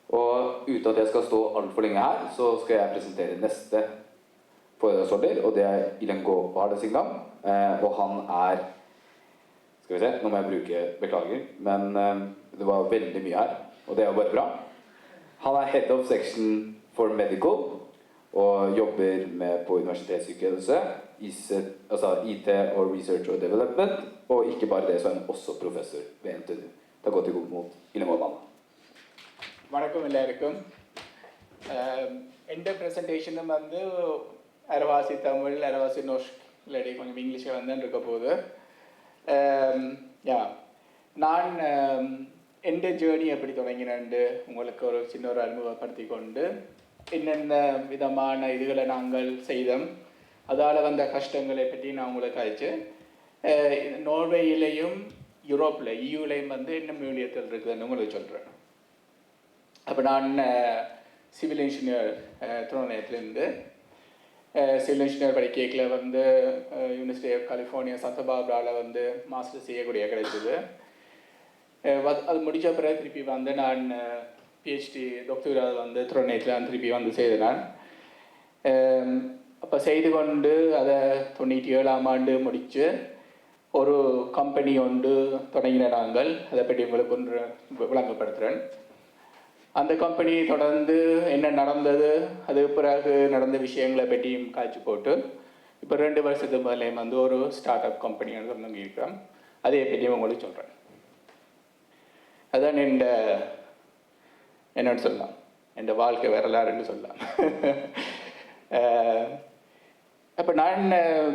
Og uten at jeg skal stå altfor lenge her, så skal jeg presentere neste foredragsholder, og det er Ilan Gopal-Singam. Og han er, skal vi se, nå må jeg bruke beklager, men det var veldig mye her, og det er jo bare bra. Han er Head of Section for Medical, og jobber med på universitetssykehelse, altså IT og Research og Development, og ikke bare det, så er han også professor ved NTNU. Ta godt imot mot Ilan Gopal. வணக்கம் எல்லாருக்கும். எந்த ப்ரெசன்டேஷனும் வந்து அரவாசி தமிழ் அரவாசி நோஷ்க் இல்லாட்டி கொஞ்சம் இங்கிலீஷில் வந்து இருக்க போகுது. நான் எந்த ஜேர்னி எப்படி தொடங்கினேன்னு உங்களுக்கு ஒரு சின்ன ஒரு அறிமுகப்படுத்தி கொண்டு என்னென்ன விதமான இதுகளை நாங்கள் செய்தோம், அதால் வந்த கஷ்டங்களை பற்றி நான் உங்களுக்கு அழைச்சு நோர்வேயிலையும் யூரோப்பில் யூலையும் வந்து என்ன மீடியத்தில் இருக்குதுன்னு உங்களுக்கு சொல்கிறேன். அப்போ நான் சிவில் இன்ஜினியர் திருவண்ணாமலையிலேருந்து சிவில் இன்ஜினியர் படிக்கல வந்து யூனிவர்சிட்டி ஆஃப் கலிஃபோர்னியா சாந்தா பார்பராவில் வந்து மாஸ்டர் செய்யக்கூடிய கிடைச்சிது. அது முடித்த பிறகு திருப்பி வந்து நான் பிஹெச்டி டாக்டர் வந்து திருவண்ணாமலையில் திருப்பி வந்து செய்தேன். அப்போ செய்து கொண்டு அதை 97ஆம் ஆண்டு முடித்து ஒரு கம்பெனி ஒன்று தொடங்கின நாங்கள். அதை பற்றி உங்களுக்கு ஒன்று விளங்கப்படுத்துகிறேன். அந்த கம்பெனி தொடர்ந்து என்ன நடந்தது, அது பிறகு நடந்த விஷயங்களை பற்றியும் காய்ச்சி போட்டு இப்போ 2 வருஷத்துக்கு முதலே வந்து ஒரு ஸ்டார்ட் அப் கம்பெனி வந்து இருக்கிறோம். அதை பற்றியும் உங்களுக்கு சொல்கிறேன். அதான் என்னன்னு சொல்லலாம், என் வாழ்க்கை வரலாறுன்னு சொல்லலாம். அப்போ நான்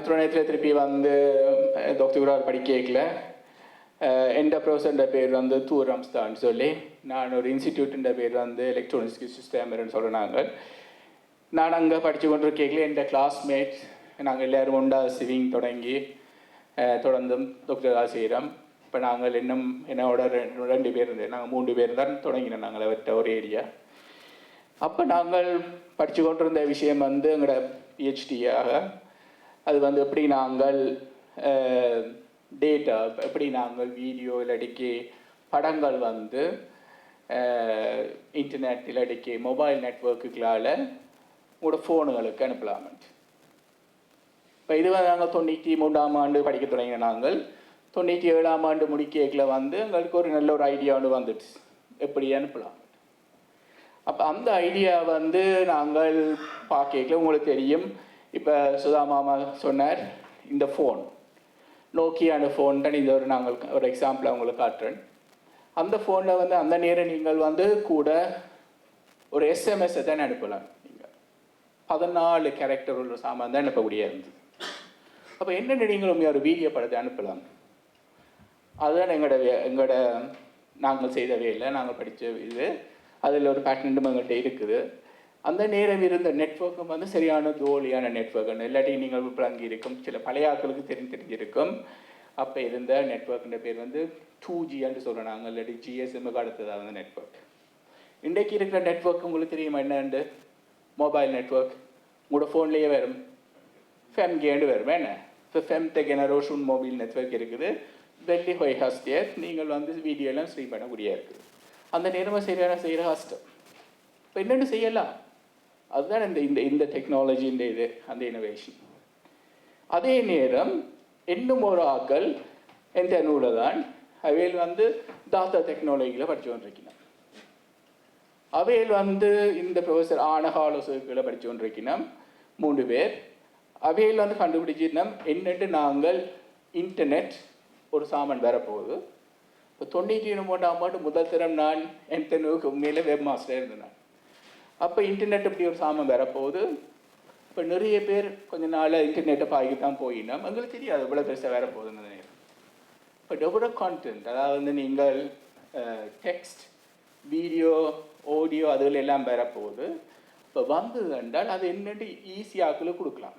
திருவண்ணாமலையில் திருப்பி வந்து டாக்டர் படிக்கல. எந்த ப்ரொஃபஸர்ன்ற பேர் வந்து தூர் ரம்ஸ்தான்னு சொல்லி, நான் ஒரு இன்ஸ்டிடியூட்டுன்ற பேர் வந்து எலக்ட்ரானிக்ஸ் சிஸ்டம்னு சொல்கிறாங்க. நான் அங்கே படித்து கொண்டு இருக்கேன். எந்த கிளாஸ்மேட் நாங்கள் எல்லோரும் உண்டா சிவிங் தொடங்கி தொடர்ந்தும் டாக்டர் செய்கிறோம். இப்போ நாங்கள் இன்னும் என்னோட 2 பேர் இருந்தேன், நாங்கள் 3 பேர் தான் தொடங்கினோம் நாங்கள் அவர்கிட்ட ஒரு ஏரியா. அப்போ நாங்கள் படித்து கொண்டிருந்த விஷயம் வந்து எங்களோட பிஹெச்டியாக அது வந்து எப்படி நாங்கள் டேட்டா எப்படி நாங்கள் வீடியோ இல்லாட்டிக்கு படங்கள் வந்து இன்டர்நெட் இல்லாட்டிக்கு மொபைல் நெட்ஒர்க்குகளால் உங்களோட ஃபோனுகளுக்கு அனுப்பலாமெண்ட். இப்போ இது வந்து நாங்கள் 93ஆம் ஆண்டு படிக்க தொடங்கின நாங்கள் 97ஆம் ஆண்டு முடிக்கல வந்து எங்களுக்கு ஒரு நல்ல ஒரு ஐடியா ஒன்று வந்துடுச்சு எப்படி அனுப்பலாம். அப்போ அந்த ஐடியா வந்து நாங்கள் பார்க்கல. உங்களுக்கு தெரியும், இப்போ சுதா மாமா சொன்னார் இந்த ஃபோன் நோக்கியான ஃபோன் தான். இந்த நாங்கள் ஒரு எக்ஸாம்பிள் உங்களுக்கு காட்டுறேன். அந்த ஃபோனில் வந்து அந்த நேரம் நீங்கள் வந்து கூட ஒரு எஸ்எம்எஸ்ஸை தான் அனுப்பலாம். நீங்கள் 14 கேரக்டர் உள்ள சாமான் தான் அனுப்பக்கூடிய இருந்தது. அப்போ என்னென்ன நீங்களும் ஒரு வீடியோ படத்தை அனுப்பலாம். அதுதான் எங்களோட நாங்கள் செய்த வேலை, நாங்கள் படித்த இது. அதில் ஒரு பேட்டர்னும் எங்கள்கிட்ட இருக்குது. அந்த நேரம் இருந்த நெட்ஒர்க்கும் வந்து சரியான தோழியான நெட்ஒர்க். இல்லாட்டி நீங்கள் இப்போ அங்கே இருக்கும் சில பழைய ஆட்களுக்கு தெரிஞ்சிருக்கும். அப்போ இருந்த நெட்ஒர்க்குன்ற பேர் வந்து 2Gன்னு சொல்கிறாங்க, இல்லாட்டி GSMக்கு அடுத்ததாக வந்து நெட்ஒர்க். இன்றைக்கு இருக்கிற நெட்ஒர்க் உங்களுக்கு தெரியுமா என்னண்டு? மொபைல் நெட்ஒர்க் உங்களோட ஃபோன்லேயே வரும், ஃபெம்கேண்டு வரும். என்ன இப்போ ஃபெம்டெக் ஜெனரேஷன் மொபைல் நெட்ஒர்க் இருக்குது. வெள்ளி ஹொய் ஹாஸ்டியர் நீங்கள் வந்து வீடியோலாம் ஸ்ட்ரீம் பண்ணக்கூடிய இருக்குது. அந்த நேரமாக செய்கிற ஹாஸ்டம் இப்போ என்னென்னு செய்யலாம். அதுதான் இந்த டெக்னாலஜி இது அந்த இனோவேஷன். அதே நேரம் இன்னும் ஒரு ஆக்கள் எந்த நூலில் தான் அவையில் வந்து தாத்தா டெக்னாலஜியில் படித்து கொண்டிருக்கணும். அவையில் வந்து இந்த ப்ரொஃபஸர் ஆனஹாலோசுகளை படித்து கொண்டிருக்கணும் 3 பேர். அவையில் வந்து கண்டுபிடிச்சினோம் என்னென்று நாங்கள் இன்டர்நெட் ஒரு சாமான் வரப்போகுது. இப்போ 93ஆம் ஆண்டு முதல் தரம் நான் NTNUக்கு உண்மையிலே வெப் மாஸ்டர் இருந்தேன். அப்போ இன்டர்நெட் இப்படி ஒரு சாமான் வரப்போகுது. இப்போ நிறைய பேர் கொஞ்ச நாள் இன்டர்நெட்டை பாய்க்கு தான் போயினோம். எங்களுக்கு தெரியாது இவ்வளோ பெருசாக வரப்போகுதுன்னு நேரம். இப்போ டெவலப் கான்டென்ட், அதாவது வந்து நீங்கள் டெக்ஸ்ட் வீடியோ ஆடியோ அதில் எல்லாம் வரப்போகுது. இப்போ வந்தது என்றால் அது என்னென்று ஈஸியாக்களுக்கு கொடுக்கலாம்.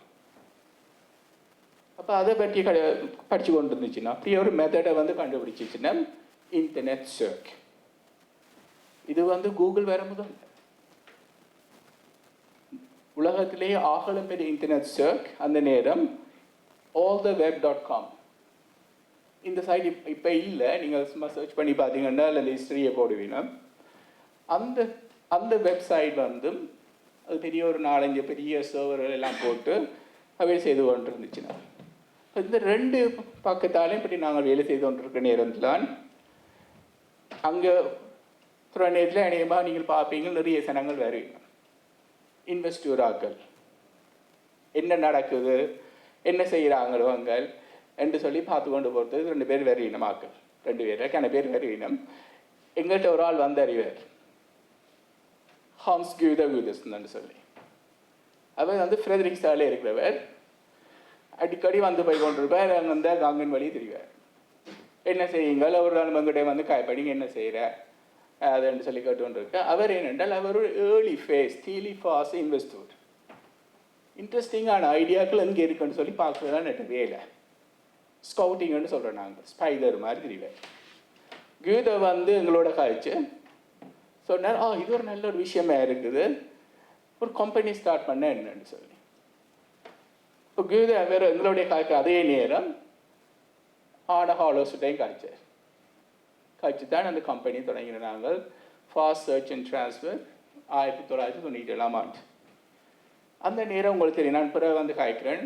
அப்போ அதை பற்றி படித்து கொண்டு இருந்துச்சுன்னா அப்படி ஒரு மெத்தடை வந்து கண்டுபிடிச்சிச்சுன்னா இன்டர்நெட் சர்ச். இது வந்து கூகுள் வர முதல் உலகத்திலேயே ஆகலும் பெரிய இன்டர்நெட் சர்ச் அந்த நேரம் alltheweb.com. இந்த சைட் இப்போ இல்லை, நீங்கள் சும்மா சர்ச் பண்ணி பார்த்தீங்கன்னா அந்த ஹிஸ்டரியை போடுவீங்க. அந்த வெப்சைட் வந்து அது பெரிய ஒரு 4-5 பெரிய சர்வர்கள் எல்லாம் போட்டு அவை செய்து கொண்டு இருந்துச்சுன்னா, இந்த 2 பக்கத்தாலையும் இப்படி நாங்கள் வேலை செய்து கொண்டிருக்கிற நேரத்தில் அங்கே நேரத்தில் அநேகமாக நீங்கள் பார்ப்பீங்க நிறைய சனங்கள் வருவீங்க. இன்வெஸ்டராக்கள் என்ன நடக்குது, என்ன செய்கிறாங்களோ அங்கே என்று சொல்லி பார்த்து கொண்டு போகிறது 2 பேர் வருவீனம் ஆக்கள், 2 பேருக்கான பேர் வருவீனம். எங்கள்கிட்ட ஒரு ஆள் வந்து அறிவார், ஹான்ஸ் கியூதகுதஸ்ன்னு சொல்லி. அவர் வந்து ஃப்ரெட்ரிக்ஸாலே இருக்கிறவர். அடிக்கடி வந்து போய் கொண்டிருப்பார். அங்கே வந்து காங்கன் வழி தெரிவார். என்ன செய்யுங்கள், ஒரு நாள் எங்கிட்ட வந்து காய்ப்படிங்க என்ன செய்கிற அதுன்னு சொல்லி கேட்டுருக்க. அவர் என்னென்றால் அவர் ஒரு ஏர்லி ஃபேஸ் தீலி ஃபாஸ் இன்வெஸ்டர். இன்ட்ரெஸ்டிங்கான ஐடியாக்கள் எங்கே இருக்குன்னு சொல்லி பார்க்குறதுலாம் நெட்ட வேலை. ஸ்கவுட்டிங்னு சொல்கிறோம் நாங்கள், ஸ்பைடர் மாதிரி தெரிவார். கீதை வந்து எங்களோட காய்ச்சி சொன்னார், இது ஒரு நல்ல ஒரு விஷயமா இருக்குது, ஒரு கம்பெனி ஸ்டார்ட் பண்ண என்னன்னு சொல்லி. இப்போ கீதை வேறு எங்களுடைய காய்க்க அதே நேரம் ஹாலோஸ்டையும் காய்ச்சார். காய்ச்சி தான் அந்த கம்பெனி தொடங்கின நாங்கள். ஃபாஸ்ட் சர்ச் அண்ட் ட்ரான்ஸ்ஃபர் 1997ஆம் ஆண்டு. அந்த நேரம் உங்களுக்கு தெரியும், நான் பிறகு வந்து காய்க்கிறேன்.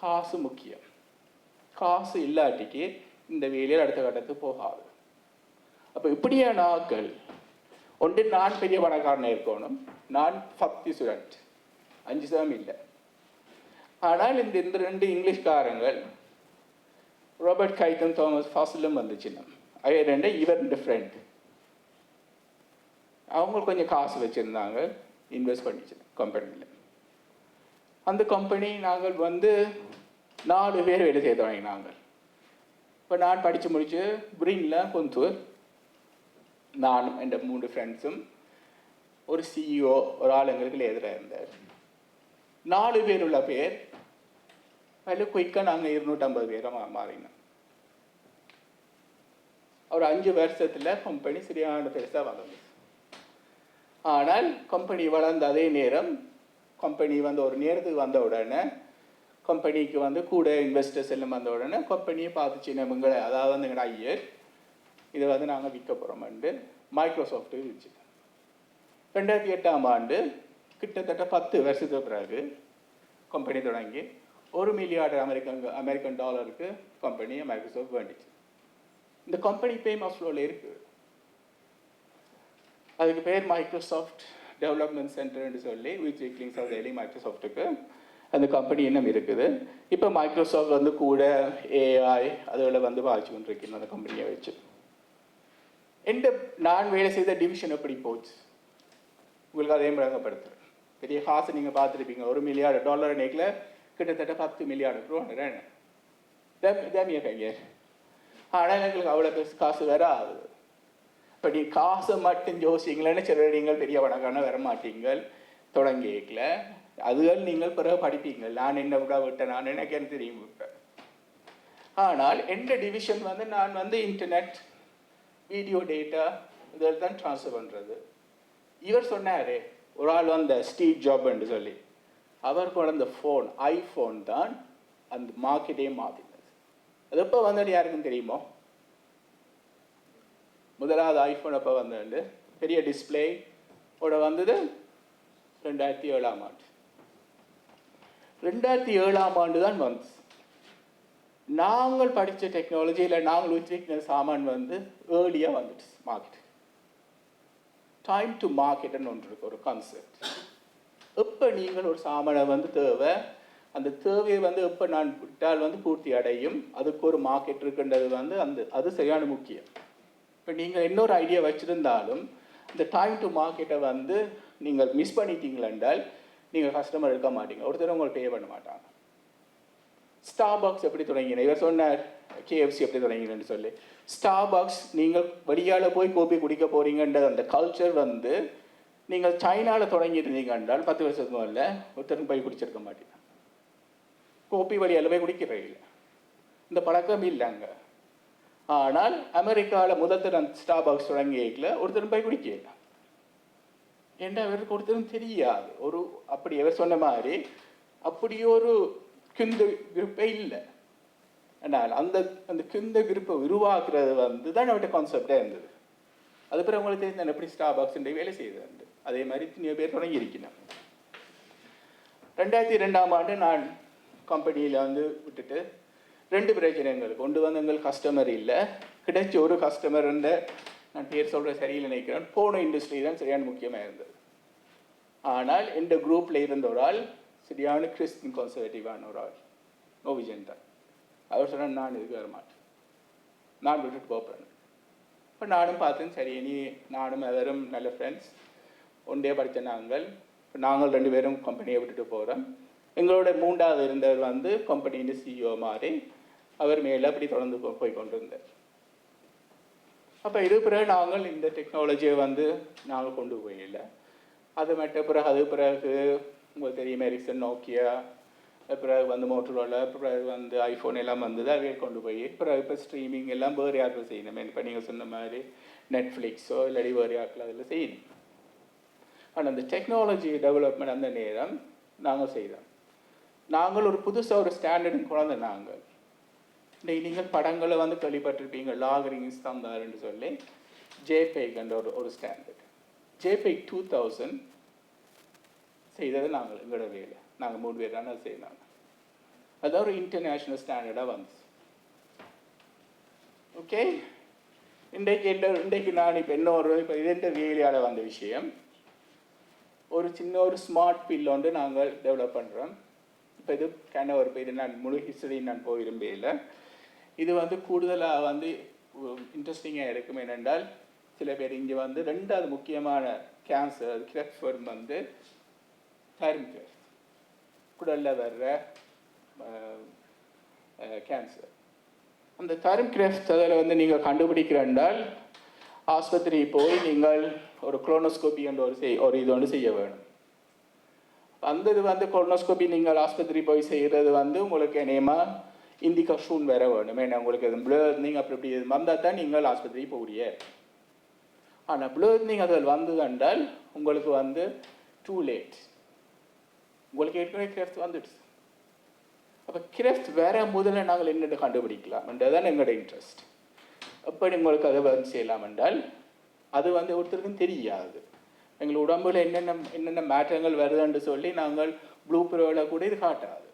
காசு முக்கியம். காசு இல்லாட்டிக்கு இந்த வேலையில் அடுத்த கட்டத்துக்கு போகாது. அப்போ இப்படியான ஆட்கள் ஒன்று, நான் பெரிய பணக்காரனாக இருக்கணும், நான் 10 ஸ்டூடெண்ட் 5 சதம் இல்லை. ஆனால் இந்த 2 இங்கிலீஷ்காரங்கள் ராபர்ட் கைத்தன் தாமஸ் ஃபாசிலும் வந்துச்சுன்னா இவர் 2 ஃப்ரெண்ட். அவங்க கொஞ்சம் காசு வச்சுருந்தாங்க, இன்வெஸ்ட் பண்ணிச்சு கம்பெனியில். அந்த கம்பெனி நாங்கள் வந்து 4 பேர் வேலை செய்ய தொடங்கினாங்க. இப்போ நான் படித்து முடித்து பிரிங்கில் கொந்தூர், நானும் என் 3 ஃப்ரெண்ட்ஸும், ஒரு சிஇஓ ஒரு ஆள் எங்களுக்கு எதிராக இருந்தார். 4 பேர் உள்ள பேர் அதில் குயிக்காக நாங்கள் 250 பேராக மாறினோம். ஒரு 5 வருஷத்தில் கம்பெனி சரியான பெருசாக வளர்ந்து. ஆனால் கம்பெனி வளர்ந்த அதே நேரம் கம்பெனி வந்து ஒரு நேரத்துக்கு வந்த உடனே கம்பெனிக்கு வந்து கூட இன்வெஸ்டர்ஸ் எல்லாம் வந்த உடனே கம்பெனியை பார்த்துச்சு நம்மங்களை, அதாவது வந்து எங்கடா ஐயர் இதை வந்து நாங்கள் விற்க போகிறோம்ண்டு மைக்ரோசாஃப்ட்டு இருந்துச்சு. 2008ஆம் ஆண்டு கிட்டத்தட்ட 10 வருஷத்துக்கு பிறகு கம்பெனி தொடங்கி $1 மில்லியன் அமெரிக்கன் டாலருக்கு கம்பெனியை மைக்ரோசாஃப்ட் வேண்டிச்சு. இந்த கம்பெனி பேமெண்ட் ஃப்ளோவில் இருக்குது. அதுக்கு பேர் மைக்ரோசாஃப்ட் டெவலப்மெண்ட் சென்டர்ன்னு சொல்லி வீக்லிங்ஸ் ஆஃப் டெய்லி மைக்ரோசாஃப்ட்டுக்கு அந்த கம்பெனி இன்னும் இருக்குது. இப்போ மைக்ரோசாஃப்ட் வந்து கூட ஏஐ அதில் வந்து பாதிச்சு கொண்டு இருக்கணும் அந்த கம்பெனியை வச்சு. நான் வேலை செய்த டிவிஷன் எப்படி போச்சு உங்களுக்கு அதையும் விளங்கப்படுத்துகிறேன். பெரிய காசு நீங்கள் பார்த்துருப்பீங்க, $1 மில்லியன் நேக்கில் கிட்டத்தட்ட $10 மில்லியன் தேமிய கையர். ஆனால் எங்களுக்கு அவ்வளோ பெருசு காசு வேற ஆகுது. இப்போ நீ காசை மட்டும் யோசிங்களேன்னு சில நீங்கள் பெரிய பணக்கான வர மாட்டீங்கள் தொடங்கிக்கல. அதுகள் நீங்கள் பிறகு படிப்பீங்கள். நான் என்ன விட விட்டேன், நான் எனக்கு என்ன தெரியும் விட்டேன். ஆனால் எந்த டிவிஷன் வந்து நான் வந்து இன்டர்நெட் வீடியோ டேட்டா இதில் தான் ட்ரான்ஸ்ஃபர் பண்ணுறது. இவர் சொன்னார், ஒரு ஆள் வந்த ஸ்டீவ் ஜாப்னு சொல்லி, அவர் கொண்டு அந்த ஃபோன் ஐஃபோன் தான் அந்த மார்க்கெட்டே மாற்றினது. அது எப்போ வந்தது யாருக்கும் தெரியுமோ? முதலாவது ஐஃபோன் அப்போ வந்தது பெரிய டிஸ்பிளே ஓட வந்தது 2007ஆம் ஆண்டு. 2007ஆம் ஆண்டு தான் வந்து நாங்கள் படித்த டெக்னாலஜியில் நாங்கள் வச்சிருக்கிற சாமான் வந்து ஏர்லியாக வந்துட்டு மார்க்கெட். டைம் டு மார்க்கெட்னு ஒன்று இருக்கு, ஒரு கான்செப்ட். எப்போ நீங்கள் ஒரு சாமானை வந்து தேவை, அந்த தேவையை வந்து எப்போ நான் விட்டால் வந்து பூர்த்தி அடையும், அதுக்கு ஒரு மார்க்கெட் இருக்குன்றது வந்து அது சரியான முக்கியம். இப்போ நீங்கள் இன்னொரு ஐடியா வச்சுருந்தாலும் இந்த டைம் டு மார்க்கெட்டை வந்து நீங்கள் மிஸ் பண்ணிட்டீங்களென்றால் நீங்கள் கஸ்டமர் எடுக்க மாட்டீங்க, ஒருத்தர் உங்களை பே பண்ண மாட்டாங்க. ஸ்டார்பாக்ஸ் எப்படி தொடங்கினேன், இவர் சொன்னார் கேஎஃப்சி எப்படி தொடங்கினேன்னு சொல்லி. ஸ்டார்பாக்ஸ் நீங்கள் வெளியால் போய் கோப்பி குடிக்க போகிறீங்கன்ற அந்த கல்ச்சர் வந்து நீங்கள் சைனாவில் தொடங்கியிருந்தீங்க என்றால் 10 வருஷத்துக்கு முதல்ல ஒருத்தருக்கு போய் குடிச்சிருக்க மாட்டீங்க. கோப்பி வழியால் போய் குடிக்கிறே இல்லை, இந்த பழக்கம் இல்லைங்க. ஆனால் அமெரிக்காவில் முதல் ஸ்டார்பாக்ஸ் தொடங்கியல ஒருத்தரும் போய் குடிக்கல. ஏன்னா அவருக்கு ஒருத்தரும் தெரியாது. ஒரு அப்படி அவர் சொன்ன மாதிரி அப்படி ஒரு கிந்த குரூப்பே இல்லை. ஆனால் அந்த கிந்த குரூப்பை உருவாக்குறது வந்து தான் அவர்கிட்ட கான்செப்டாக இருந்தது. அது பிறகு உங்களுக்கு தெரிஞ்சு எப்படி ஸ்டார்பாக்ஸ் வேலை செய்யுது. அதே மாதிரி இத்தனை பேர் தொடங்கியிருக்கிறேன். 2002ஆம் ஆண்டு நான் கம்பெனியில் வந்து விட்டுட்டு 2 பிரச்சனை எங்களுக்கு. ஒன்று வந்து எங்களுக்கு கஸ்டமர் இல்லை, கிடைச்ச ஒரு கஸ்டமர் நான் பேர் சொல்கிற சரியில் நினைக்கிறேன், போன இண்டஸ்ட்ரி தான் சரியான முக்கியமாக இருந்தது. ஆனால் இந்த குரூப்பில் இருந்த ஒரு ஆள் சரியான கிறிஸ்டின் கன்சர்வேட்டிவான ஒரு ஆள், நோவிஜன் தான். அவர் சொன்னால் நான் இதுக்கு வர மாட்டேன், நான் விட்டுட்டு போகிறேன். இப்போ நானும் பார்த்தேன், சரி இனி நானும் அவரும் நல்ல ஃப்ரெண்ட்ஸ், ஒன்றே படித்த நாங்கள் 2 பேரும் கம்பெனியை விட்டுட்டு போகிறோம். எங்களோட 3ஆவது இருந்தவர் வந்து கம்பெனியின் சிஇஓ மாதிரி அவர் மேலே அப்படி தொடர்ந்து போய் கொண்டு இருந்தார். அப்போ இது பிறகு நாங்கள் இந்த டெக்னாலஜியை வந்து நாங்கள் கொண்டு போயிடல. அது மட்டும் பிறகு உங்களுக்கு தெரியும், எரிக்சன், நோக்கியா, பிறகு வந்து மோட்டரோலா, பிறகு வந்து ஐஃபோன் எல்லாம் வந்தது. அவையை கொண்டு போய் பிறகு இப்போ ஸ்ட்ரீமிங் எல்லாம் வேறு யாருக்கும் செய்யணும். இப்போ நீங்கள் சொன்ன மாதிரி நெட்ஃப்ளிக்ஸோ இல்லாடி வேறு யாருக்கில் அதில் செய்யணும். ஆனால் அந்த டெக்னாலஜி டெவலப்மெண்ட் அந்த நேரம் நாங்கள் செய்தோம். நாங்கள் ஒரு புதுசாக ஒரு ஸ்டாண்டர்டுன்னு குழந்தை. நாங்கள் நீங்கள் படங்களை வந்து கேள்விப்பட்டிருப்பீங்க, லாகரிங் தந்தாருன்னு சொல்லி ஜேபேக் என்ற ஒரு ஸ்டாண்டர்ட். ஜேபேக் 2000 செய்தது நாங்கள் எங்களோட வேலை. நாங்கள் 3 பேர் தான் செய்தாங்க. அது ஒரு இன்டர்நேஷ்னல் ஸ்டாண்டர்டாக வந்துச்சு. ஓகே, இன்றைக்கு நான் இப்போ இப்போ இதெந்த வேலையால் வந்த விஷயம், ஒரு சின்ன ஒரு ஸ்மார்ட் பில் ஒன்று நாங்கள் டெவலப் பண்ணுறோம். இப்போ இது இது நான் முழு ஹிஸ்டரி நான் போயிரும்பேல. இது வந்து கூடுதலாக வந்து இன்ட்ரெஸ்டிங்காக இருக்கும். என்னென்றால் சில பேர் இங்கே வந்து 2வது முக்கியமான கேன்சர் கிரெஃப்ட் வந்து தைராய்டு கேன்சர், குடலில் வர்ற கேன்சர். அந்த தைராய்டு கிரெஃப்ட் அதில் வந்து நீங்கள் கண்டுபிடிக்கிறேன்றால் ஆஸ்பத்திரி போய் நீங்கள் ஒரு குளோனோஸ்கோபி என்ற ஒரு இது ஒன்று செய்ய வேணும். அந்த இது வந்து கொலோனோஸ்கோபி நீங்கள் ஆஸ்பத்திரி போய் செய்கிறது வந்து உங்களுக்கு என்னமா இண்டிகேஷன் வேற வேணும். ஏன்னா உங்களுக்கு அது ப்ளர்னிங் அப்படி வந்தால் தான் நீங்கள் ஆஸ்பத்திரி போகக்கூடிய. ஆனால் ப்ளர்னிங் அதில் வந்து கண்டால் உங்களுக்கு வந்து டூ லேட், உங்களுக்கு ஏற்கனவே கிரெஃப்ட் வந்துடுச்சு. அப்போ கிரெஃப்ட் வேற முதல்ல நாங்கள் என்னென்ன கண்டுபிடிக்கலாம் என்றதான் எங்களோட இன்ட்ரெஸ்ட். எப்படி உங்களுக்கு அதை வந்து செய்யலாம் என்றால் அது வந்து ஒருத்தருக்கும் தெரியாது. எங்கள் உடம்புல என்னென்ன மாற்றங்கள் வருதுன்னு சொல்லி நாங்கள் ப்ளூ பிரிவில் கூட இது காட்டாது.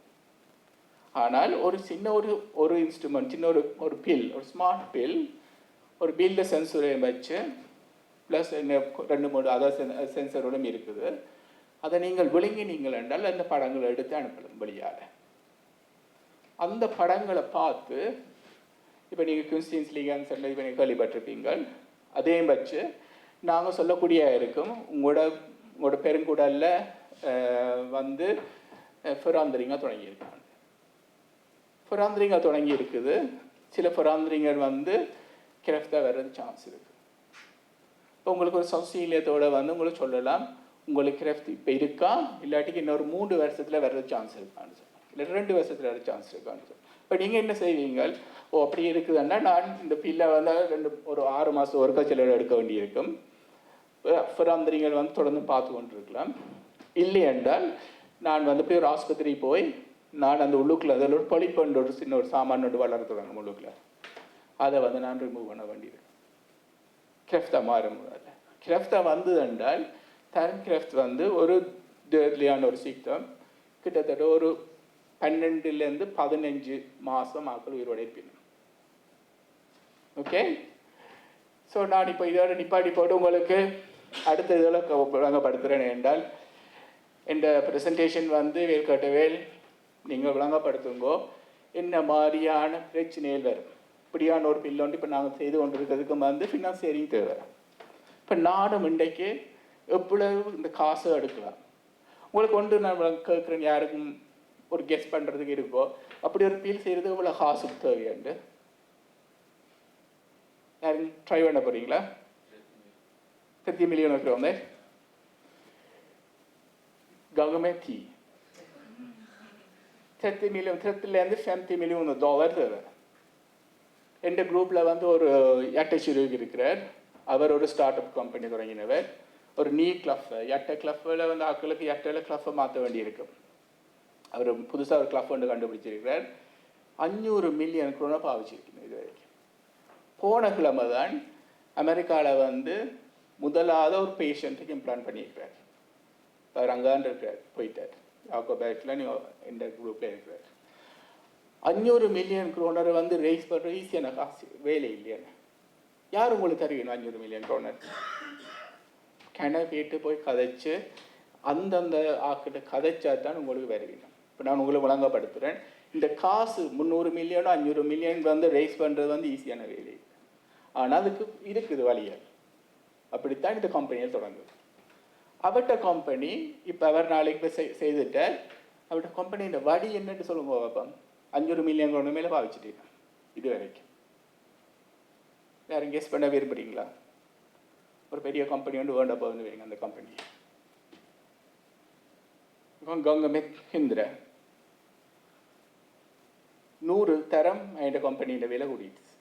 ஆனால் ஒரு சின்ன ஒரு இன்ஸ்ட்ருமெண்ட், சின்ன ஒரு பில், ஒரு ஸ்மார்ட் பில், ஒரு பில்ல சென்சரையும் வச்சு ப்ளஸ் 2-3 அதர் சென்சரோடும் இருக்குது. அதை நீங்கள் விழுங்கினீங்கள் என்றால் அந்த படங்களை எடுத்து அனுப்பலாம் வழியாக. அந்த படங்களை பார்த்து இப்போ நீங்கள் கிறிஸ்டின்ஸ் லீகன்ஸ் இப்போ நீங்கள் கேள்விப்பட்டிருப்பீங்கள், அதையும் வச்சு நாங்கள் சொல்லக்கூடிய இருக்கும் உங்களோட பெருங்குடலில் வந்து ஃபெராந்திரிங்காக தொடங்கியிருக்காங்க. ஃபெராந்திரிங்காக தொடங்கி இருக்குது. சில ஃபெராந்திரிங்கர் வந்து கிரெஃப்டாக வர்றது சான்ஸ் இருக்குது. இப்போ உங்களுக்கு ஒரு சௌசீலியத்தோடு வந்து உங்களுக்கு சொல்லலாம், உங்களுக்கு கிரெஃப்ட் இப்போ இருக்கா, இல்லாட்டிக்கு இன்னொரு 3 வருஷத்தில் வர்றது சான்ஸ் இருக்கான்னு சொல்லலாம், இல்லை 2 வருஷத்தில் வர்றது சான்ஸ் இருக்கான்னு சொல்லலாம். இப்போ நீங்கள் என்ன செய்வீங்க, அப்படி இருக்குதுன்னா நான் இந்த பில்லை வந்து ஒரு 6 மாதம் ஒருக்கா சிலர் எடுக்க வேண்டியிருக்கும். ஃபெராந்திரிங்கள் வந்து தொடர்ந்து பார்த்து கொண்டிருக்கலாம். இல்லை என்றால் நான் வந்து போய் ஒரு ஆஸ்பத்திரி போய் நான் அந்த உள்ளுக்குள்ள அதில் ஒரு பழிப்பண்டு ஒரு சின்ன ஒரு சாமான் வளர்த்துறாங்க உள்ளுக்குள்ள, அதை வந்து நான் ரிமூவ் பண்ண வேண்டியது. கிரெஃப்டாக மாறும். கிரெஃப்டாக வந்தது என்றால் தைராய்டு கிரெஃப்ட் வந்து ஒரு டெட்லியான ஒரு சிக்டம். கிட்டத்தட்ட ஒரு 12 to 15 மாதம் ஆக்கள் உயிரோட இருப்பினும். ஓகே, ஸோ நான் இப்போ இதோட நிப்பாட்டி போட்டு உங்களுக்கு அடுத்த இதில் விளங்கப்படுத்துகிறேன். என்றால் இந்த ப்ரெசன்டேஷன் வந்து வேல்கட்டவேல் நீங்கள் விளங்கப்படுத்துங்கோ என்ன மாதிரியான பிரச்சனைகள் வரும். இப்படியான ஒரு பில் வந்து இப்போ நாங்கள் செய்து கொண்டிருக்கிறதுக்கு வந்து ஃபினான்சியரிங் தேவை. இப்போ நானும் இன்றைக்கு எவ்வளவு இந்த காசை எடுக்கலாம் உங்களுக்கு ஒன்று நான் கேட்குறேன், யாருக்கும் ஒரு கெஸ் பண்ணுறதுக்கு இருக்கோ அப்படி ஒரு பில் செய்கிறது இவ்வளோ காசு தேவையாண்டு யாரும் ட்ரை பண்ண போகிறீங்களா? 30 million வந்து government fee 30 million, 30 to 50 million dollar தேவை. எந்த குரூப்பில் வந்து ஒரு எட்டச்சிறுக்கு இருக்கிறார், அவர் ஒரு ஸ்டார்ட் அப் கம்பெனி தொடங்கினவர். ஒரு நீ கிளஃப் கிளஃபில் வந்து ஆக்களுக்கு கிளஃபை மாற்ற வேண்டியிருக்கும். அவர் புதுசாக ஒரு கிளஃப் ஒன்று கண்டுபிடிச்சிருக்கிறார். 500 million பாவிச்சிருக்கணும் இது வரைக்கும். போன கிழமை தான் அமெரிக்காவில் வந்து முதலாவது ஒரு பேஷண்ட்டுக்கு இம்ப்ளான் பண்ணியிருக்கிறார். அவர் அங்கான் இருக்கிறார், போயிட்டார். யாக்கோ பேக்கில் இந்த குரூப்பில் இருக்கிறார். 500 மில்லியன் kroner வந்து ரைஸ் பண்ணுற ஈஸியான காசு, வேலை இல்லையானு. யார் உங்களுக்கு தருவீங்க 500 மில்லியன் kroner? கிண கேட்டு போய் கதைச்சு அந்தந்த ஆக்கிட்ட கதைச்சா தான் உங்களுக்கு வருவீங்க. இப்போ நான் உங்களை வழங்கப்படுத்துகிறேன், இந்த காசு 300 மில்லியனோ 500 மில்லியன் வந்து ரைஸ் பண்ணுறது வந்து ஈஸியான வேலை. ஆனால் அதுக்கு இருக்குது வழியால். அப்படித்தான் இந்த கம்பெனியை தொடங்குது. அவர்கிட்ட கம்பெனி இப்போ அவர் நாளைக்கு போய் செய்துட்டார். அவர்கிட்ட கம்பெனியோட வடி என்னன்னு சொல்லுங்க பார்ப்போம். 500 மில்லியன் kroner மேலே பாவிச்சுட்டீங்க இது வரைக்கும். யாரும் கெஸ் பண்ண விரும்புகிறீங்களா? ஒரு பெரிய கம்பெனி வந்து வேண்ட போகுதுன்னு வைங்க. அந்த கம்பெனி கங்கமிந்திர 100 தரம் என் கம்பெனியோட விலை கூடிடுச்சு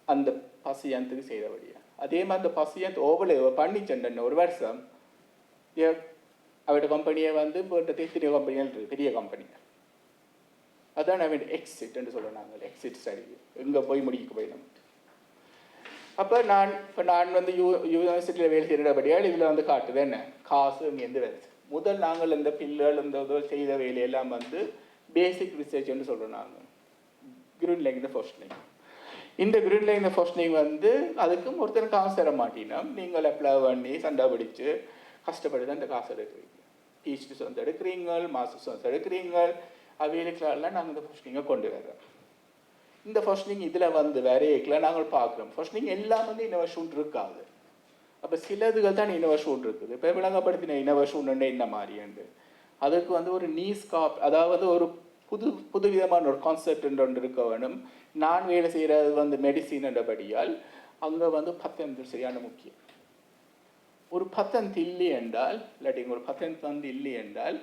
அந்த பசியந்துக்கு செய்தபடியா. அதே மாதிரி அந்த பசியந்த் ஓவலேவோ பண்ணிச்சேன் ஒரு வருஷம். அவரோட கம்பெனியை வந்து பெரிய கம்பெனிகள் இருக்குது, பெரிய கம்பெனிகள். அதான் அவன் எக்ஸிட்னு சொல்லுவாங்க. எக்ஸிட் ஸ்ட்ராட்டஜி எங்கே போய் முடிக்க போய் நம்ம. அப்போ நான் வந்து யூனிவர்சிட்டியில் வேலை செய்கிறபடியால் இதில் வந்து காட்டுது என்ன காசு இங்கேருந்து வருது. முதல் நாங்கள் இந்த பில்லுகள் இந்த செய்த வேலையெல்லாம் வந்து பேசிக் ரிசர்ச்னு சொல்கிறோம். நாங்கள் கிரீன்லைங் இந்த ஃபர்ஸ்ட்லிங். இந்த கிரீன்லைங் இந்த ஃபர்ஸ்ட்லிங் வந்து அதுக்கும் ஒருத்தர் காசு தர மாட்டீங்கன்னா நீங்கள் அப்ளை பண்ணி சண்டை பிடிச்சு கஷ்டப்பட்டு தான் இந்த காசு எடுக்கிறீங்க. டீச்சர்ஸ் வந்து எடுக்கிறீங்க, மாஸ்டர்ஸ் வந்து எடுக்கிறீங்க. அவைகளுக்கெல்லாம் நாங்கள் இந்த ஃபர்ஸ்ட்லிங்கை கொண்டு வர்றோம். இந்த ஃபர்ஸ்ட்லிங் இதில் வந்து வேறையெல்லாம் நாங்கள் பார்க்குறோம். ஃபர்ஸ்ட்லிங் எல்லாம் வந்து இனோவேஷன் இருக்காது. அப்போ சிலதுகள் தான் இனோவேஷன் இருக்குது. இப்போ விளங்கப்படுத்தின இனோவேஷன் என்ன மாதிரிண்டு அதுக்கு வந்து ஒரு நீஸ்காப், அதாவது ஒரு புது விதமான ஒரு கான்செப்ட் ஒன்று இருக்க வேணும். நான் வேலை செய்கிறது வந்து மெடிசின் என்றபடியால் அங்கே வந்து பத்தெண்டு சரியான முக்கியம். ஒரு பத்தெண்டு இல்லை என்றால் இல்லாட்டி ஒரு பத்தெண்டு வந்து இல்லை என்றால்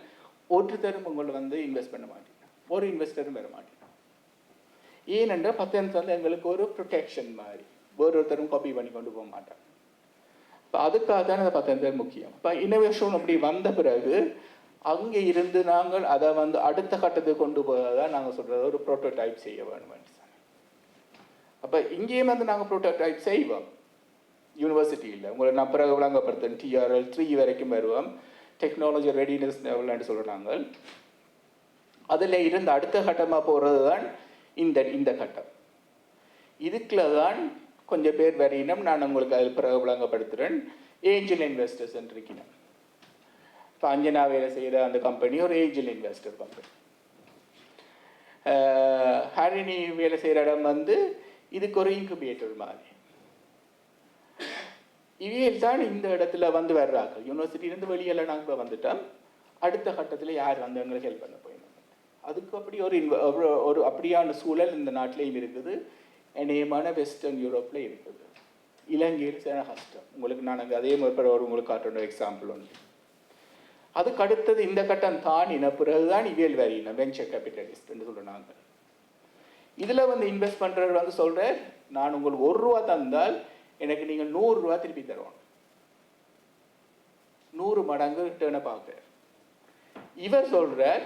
ஒருத்தரும் உங்களை வந்து இன்வெஸ்ட் பண்ண மாட்டேங்க, ஒரு இன்வெஸ்டரும் வர மாட்டேங்க. ஏனென்றால் பத்தெண்டு வந்து எங்களுக்கு ஒரு ப்ரொடெக்ஷன் மாதிரி, ஒருத்தரும் காப்பி பண்ணி கொண்டு போக மாட்டாங்க. இப்போ அதுக்காக தான் அந்த பத்தெண்டு முக்கியம். இப்போ இனோவேஷன் அப்படி வந்த பிறகு அங்கே இருந்து நாங்கள் அதை வந்து அடுத்த கட்டத்துக்கு கொண்டு போகிறதான் நாங்கள் சொல்கிறது ஒரு ப்ரோட்டோடைப் செய்ய வேணும். அப்போ இங்கேயும் வந்து நாங்கள் ப்ரோட்டோடைப் செய்வோம் யூனிவர்சிட்டியில். உங்களை நான் பிறகு விளங்கப்படுத்தேன். TRL 3 வரைக்கும் வருவோம். டெக்னாலஜி ரெடினஸ் லெவல்னு சொல்கிறாங்க. அதில் இருந்து அடுத்த கட்டமாக போகிறது தான் இந்த கட்டம். இதுக்குள்ள தான் கொஞ்சம் பேர் வரையினம். நான் உங்களுக்கு அதில் பிறகு விளங்கப்படுத்துகிறேன். ஏஞ்சல் இன்வெஸ்டர்ஸ் இருக்கணும். இப்போ அஞ்சனா வேலை செய்கிற அந்த கம்பெனி ஒரு ஏஞ்சல் இன்வெஸ்டர் கம்பெனி. ஹரிணி வேலை செய்கிற இடம் வந்து இதுக்கு ஒரு இன்குபேட்டர் மாதிரி. இவையில் தான் இந்த இடத்துல வந்து வர்றாங்க. யூனிவர்சிட்டியிலேருந்து வெளியெல்லாம் நாங்கள் வந்துட்டோம். அடுத்த கட்டத்தில் யார் வந்து எங்களுக்கு ஹெல்ப் பண்ண போயிடும். அதுக்கு அப்படி ஒரு அப்படியான சூழல் இந்த நாட்டிலையும் இருக்குது. இணையமான வெஸ்டர்ன் யூரோப்பில் இருக்குது. இலங்கையில் சில கஷ்டம். உங்களுக்கு நான் அதே மாதிரி உங்களுக்கு காட்டுற எக்ஸாம்பிள் ஒன்று. அதுக்கு அடுத்தது இந்த கட்டம் தாண்டின பிறகுதான் இவியல் வரியின வெஞ்சர் கேபிட்டலிஸ்ட்னு சொல்கிறாங்க. இதில் வந்து இன்வெஸ்ட் பண்ணுறவர் வந்து சொல்கிறார், நான் உங்களுக்கு ₹1 தந்தால் எனக்கு நீங்கள் ₹100 திருப்பி தருவோம். 100 மடங்கு ரிட்டர்னை பார்க்குறார். இவர் சொல்கிறார்,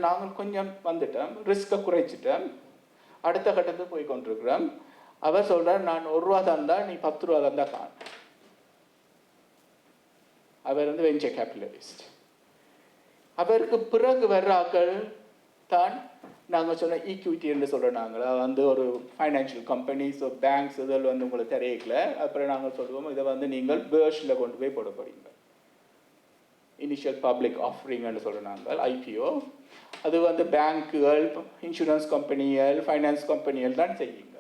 நாங்கள் கொஞ்சம் வந்துட்டோம், ரிஸ்கை குறைச்சிட்டோம், அடுத்த கட்டத்துக்கு போய் கொண்டிருக்கிறோம். அவர் சொல்கிறார், நான் ₹1 தந்தால் நீ ₹10 தந்தா காண. அவர் வந்து வெஞ்சர் கேபிட்டலிஸ்ட். அவருக்கு பிறகு வர்ற ஆக்கள் தான் நாங்கள் சொன்ன ஈக்விட்டி என்று சொல்கிறோம். நாங்கள் வந்து ஒரு ஃபைனான்ஷியல் கம்பெனிஸ், பேங்க்ஸ் இதில் வந்து உங்களுக்கு தெரியல. அப்புறம் நாங்கள் சொல்லுவோம், இதை வந்து நீங்கள் பேர்ஸில் கொண்டு போய் போட போறீங்க. இனிஷியல் பப்ளிக் ஆஃபரிங்னு சொல்கிறோம் நாங்கள், IPO. அது வந்து பேங்க்குகள், இன்சூரன்ஸ் கம்பெனிகள், ஃபைனான்ஸ் கம்பெனிகள் தான் செய்யுங்க.